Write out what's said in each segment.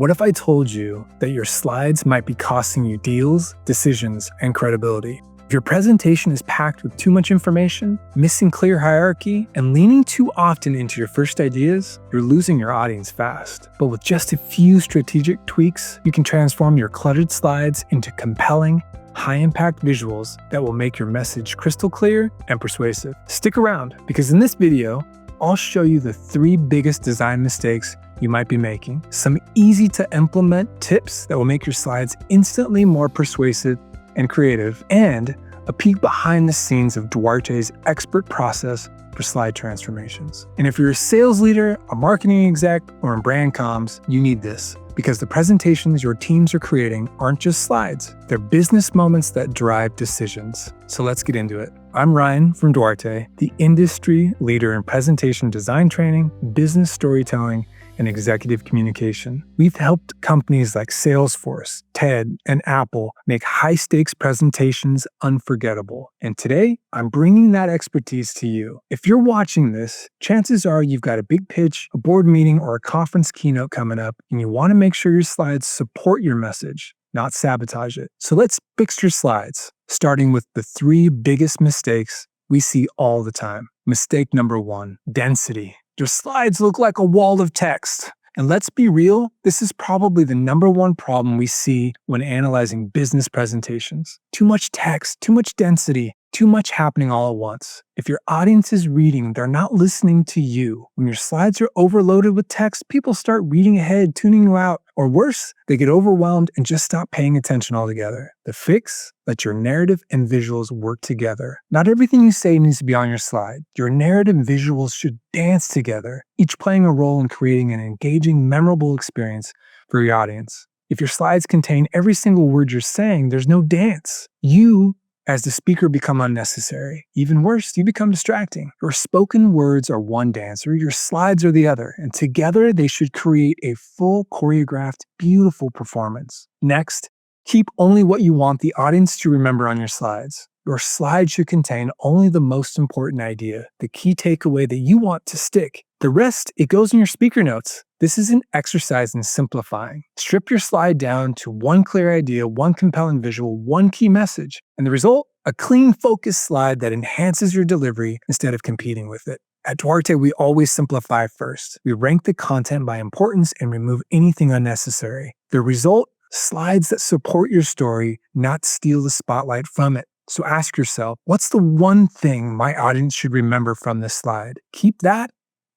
What if I told you that your slides might be costing you deals, decisions, and credibility? If your presentation is packed with too much information, missing clear hierarchy, and leaning too often into your first ideas, you're losing your audience fast. But with just a few strategic tweaks, you can transform your cluttered slides into compelling, high-impact visuals that will make your message crystal clear and persuasive. Stick around, because in this video, I'll show you the 3 biggest design mistakes you might be making, some easy-to-implement tips that will make your slides instantly more persuasive and creative, and a peek behind the scenes of Duarte's expert process for slide transformations. And if you're a sales leader, a marketing exec, or in brand comms, you need this, because the presentations your teams are creating aren't just slides, they're business moments that drive decisions. So let's get into it. I'm Ryan from Duarte, the industry leader in presentation design training, business storytelling, and executive communication. We've helped companies like Salesforce, TED, and Apple make high-stakes presentations unforgettable. And today, I'm bringing that expertise to you. If you're watching this, chances are you've got a big pitch, a board meeting, or a conference keynote coming up, and you want to make sure your slides support your message, not sabotage it. So let's fix your slides, starting with the 3 biggest mistakes we see all the time. Mistake number 1, density. Your slides look like a wall of text. And let's be real, this is probably the number 1 problem we see when analyzing business presentations. Too much text, too much density, too much happening all at once. If your audience is reading, they're not listening to you. When your slides are overloaded with text, people start reading ahead, tuning you out, or worse, they get overwhelmed and just stop paying attention altogether. The fix? Let your narrative and visuals work together. Not everything you say needs to be on your slide. Your narrative and visuals should dance together, each playing a role in creating an engaging, memorable experience for your audience. If your slides contain every single word you're saying, there's no dance. You, as the speaker, become unnecessary. Even worse, you become distracting. Your spoken words are one dancer, your slides are the other, and together they should create a full choreographed, beautiful performance. Next, keep only what you want the audience to remember on your slides. Your slide should contain only the most important idea, the key takeaway that you want to stick. The rest, it goes in your speaker notes. This is an exercise in simplifying. Strip your slide down to one clear idea, one compelling visual, one key message, and the result? A clean, focused slide that enhances your delivery instead of competing with it. At Duarte, we always simplify first. We rank the content by importance and remove anything unnecessary. The result? Slides that support your story, not steal the spotlight from it. So ask yourself, what's the one thing my audience should remember from this slide? Keep that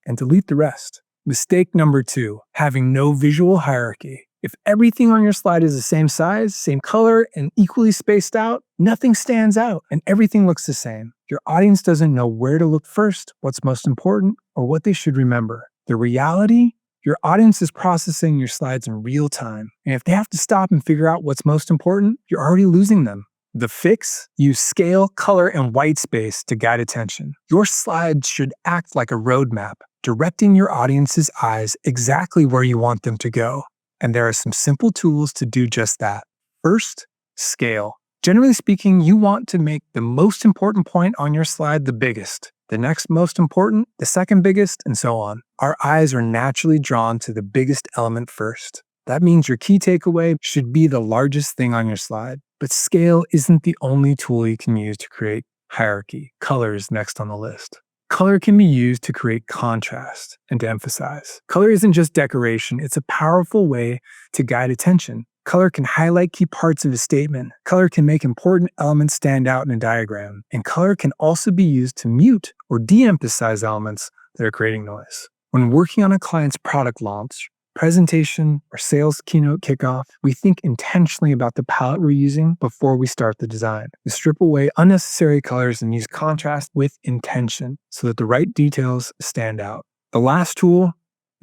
and delete the rest. Mistake number 2, having no visual hierarchy. If everything on your slide is the same size, same color, and equally spaced out, nothing stands out and everything looks the same. Your audience doesn't know where to look first, what's most important, or what they should remember. The reality? Your audience is processing your slides in real time. And if they have to stop and figure out what's most important, you're already losing them. The fix? Use scale, color, and white space to guide attention. Your slides should act like a roadmap, directing your audience's eyes exactly where you want them to go. And there are some simple tools to do just that. First, scale. Generally speaking, you want to make the most important point on your slide the biggest, the next most important, the second biggest, and so on. Our eyes are naturally drawn to the biggest element first. That means your key takeaway should be the largest thing on your slide. But scale isn't the only tool you can use to create hierarchy. Color is next on the list. Color can be used to create contrast and to emphasize. Color isn't just decoration, it's a powerful way to guide attention. Color can highlight key parts of a statement. Color can make important elements stand out in a diagram. And color can also be used to mute or de-emphasize elements that are creating noise. When working on a client's product launch, presentation, or sales keynote kickoff, we think intentionally about the palette we're using before we start the design. We strip away unnecessary colors and use contrast with intention so that the right details stand out. The last tool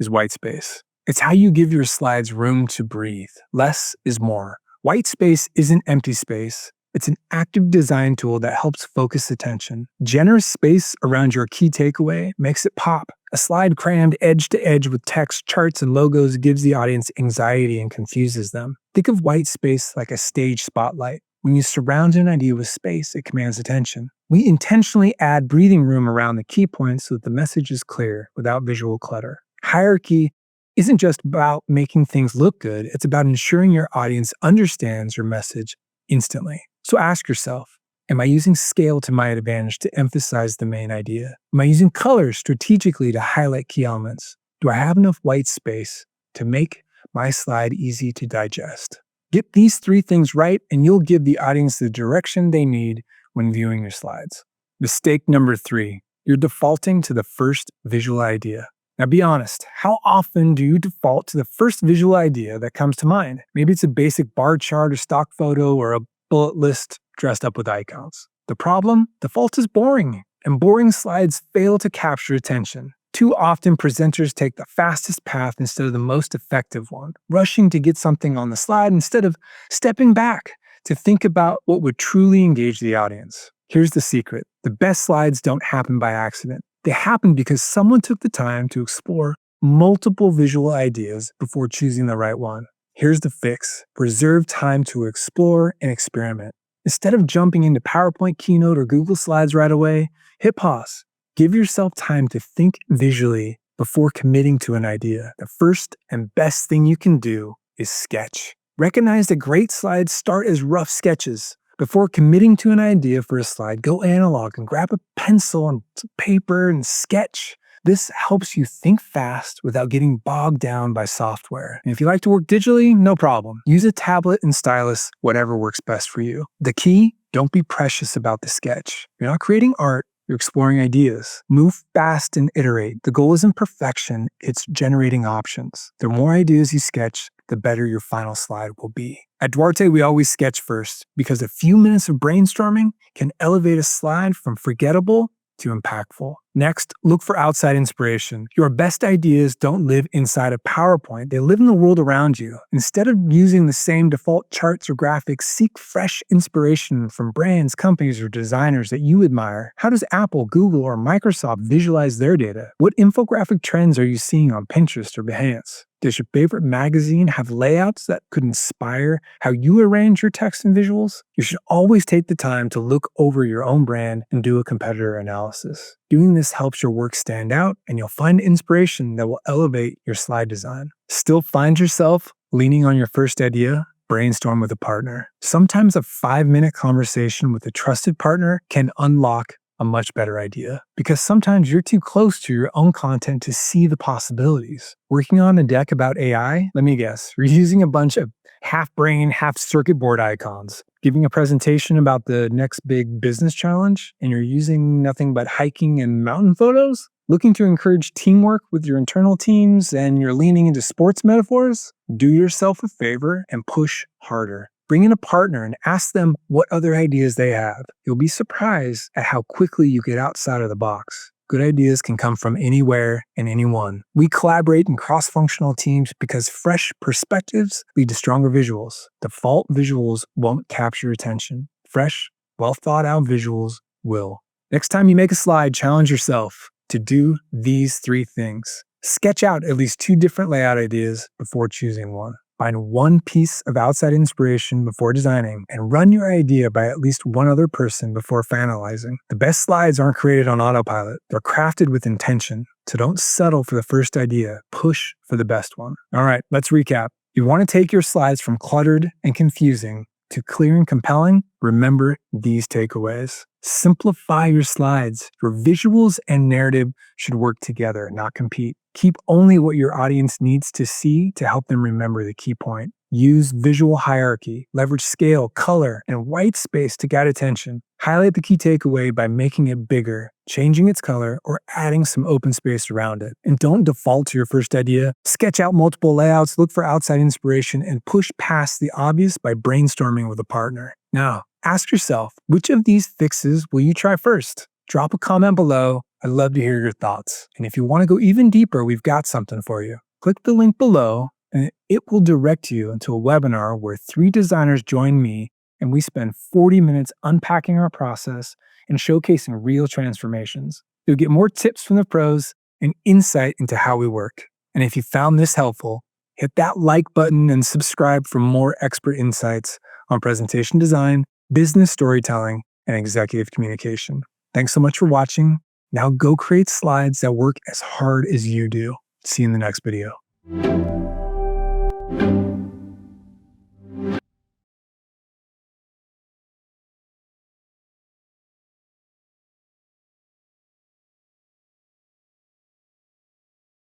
is white space. It's how you give your slides room to breathe. Less is more. White space isn't empty space. It's an active design tool that helps focus attention. Generous space around your key takeaway makes it pop. A slide crammed edge to edge with text, charts, and logos gives the audience anxiety and confuses them. Think of white space like a stage spotlight. When you surround an idea with space, it commands attention. We intentionally add breathing room around the key points so that the message is clear without visual clutter. Hierarchy isn't just about making things look good, it's about ensuring your audience understands your message instantly. So ask yourself, am I using scale to my advantage to emphasize the main idea? Am I using colors strategically to highlight key elements? Do I have enough white space to make my slide easy to digest? Get these three things right, and you'll give the audience the direction they need when viewing your slides. Mistake number 3, you're defaulting to the first visual idea. Now be honest, how often do you default to the first visual idea that comes to mind? Maybe it's a basic bar chart or stock photo or a bullet list dressed up with icons. The problem? Default is boring, and boring slides fail to capture attention. Too often, presenters take the fastest path instead of the most effective one, rushing to get something on the slide instead of stepping back to think about what would truly engage the audience. Here's the secret. The best slides don't happen by accident. They happen because someone took the time to explore multiple visual ideas before choosing the right one. Here's the fix. Reserve time to explore and experiment. Instead of jumping into PowerPoint, Keynote, or Google Slides right away, hit pause. Give yourself time to think visually before committing to an idea. The first and best thing you can do is sketch. Recognize that great slides start as rough sketches. Before committing to an idea for a slide, go analog and grab a pencil and paper and sketch. This helps you think fast without getting bogged down by software. And if you like to work digitally, no problem. Use a tablet and stylus, whatever works best for you. The key, don't be precious about the sketch. You're not creating art, you're exploring ideas. Move fast and iterate. The goal isn't perfection, it's generating options. The more ideas you sketch, the better your final slide will be. At Duarte, we always sketch first because a few minutes of brainstorming can elevate a slide from forgettable to impactful. Next, look for outside inspiration. Your best ideas don't live inside a PowerPoint, they live in the world around you. Instead of using the same default charts or graphics, seek fresh inspiration from brands, companies, or designers that you admire. How does Apple, Google, or Microsoft visualize their data? What infographic trends are you seeing on Pinterest or Behance? Does your favorite magazine have layouts that could inspire how you arrange your text and visuals? You should always take the time to look over your own brand and do a competitor analysis. Doing this helps your work stand out, and you'll find inspiration that will elevate your slide design. Still find yourself leaning on your first idea? Brainstorm with a partner. Sometimes a 5-minute conversation with a trusted partner can unlock a much better idea, because sometimes you're too close to your own content to see the possibilities. Working on a deck about AI? Let me guess, you're using a bunch of half-brain, half-circuit board icons. Giving a presentation about the next big business challenge, and you're using nothing but hiking and mountain photos? Looking to encourage teamwork with your internal teams, and you're leaning into sports metaphors? Do yourself a favor and push harder. Bring in a partner and ask them what other ideas they have. You'll be surprised at how quickly you get outside of the box. Good ideas can come from anywhere and anyone. We collaborate in cross-functional teams because fresh perspectives lead to stronger visuals. Default visuals won't capture attention. Fresh, well-thought-out visuals will. Next time you make a slide, challenge yourself to do these 3 things. Sketch out at least 2 different layout ideas before choosing one. Find one piece of outside inspiration before designing, and run your idea by at least one other person before finalizing. The best slides aren't created on autopilot. They're crafted with intention. So don't settle for the first idea. Push for the best one. All right, let's recap. You want to take your slides from cluttered and confusing to clear and compelling? Remember these takeaways. Simplify your slides. Your visuals and narrative should work together, not compete. Keep only what your audience needs to see to help them remember the key point. Use visual hierarchy. Leverage scale, color, and white space to guide attention. Highlight the key takeaway by making it bigger, changing its color, or adding some open space around it. And don't default to your first idea. Sketch out multiple layouts, look for outside inspiration, and push past the obvious by brainstorming with a partner. Now, ask yourself, which of these fixes will you try first? Drop a comment below. I'd love to hear your thoughts. And if you want to go even deeper, we've got something for you. Click the link below, and it will direct you into a webinar where 3 designers join me, and we spend 40 minutes unpacking our process and showcasing real transformations. You'll get more tips from the pros and insight into how we work. And if you found this helpful, hit that like button and subscribe for more expert insights on presentation design, business storytelling, and executive communication. Thanks so much for watching. Now go create slides that work as hard as you do. See you in the next video.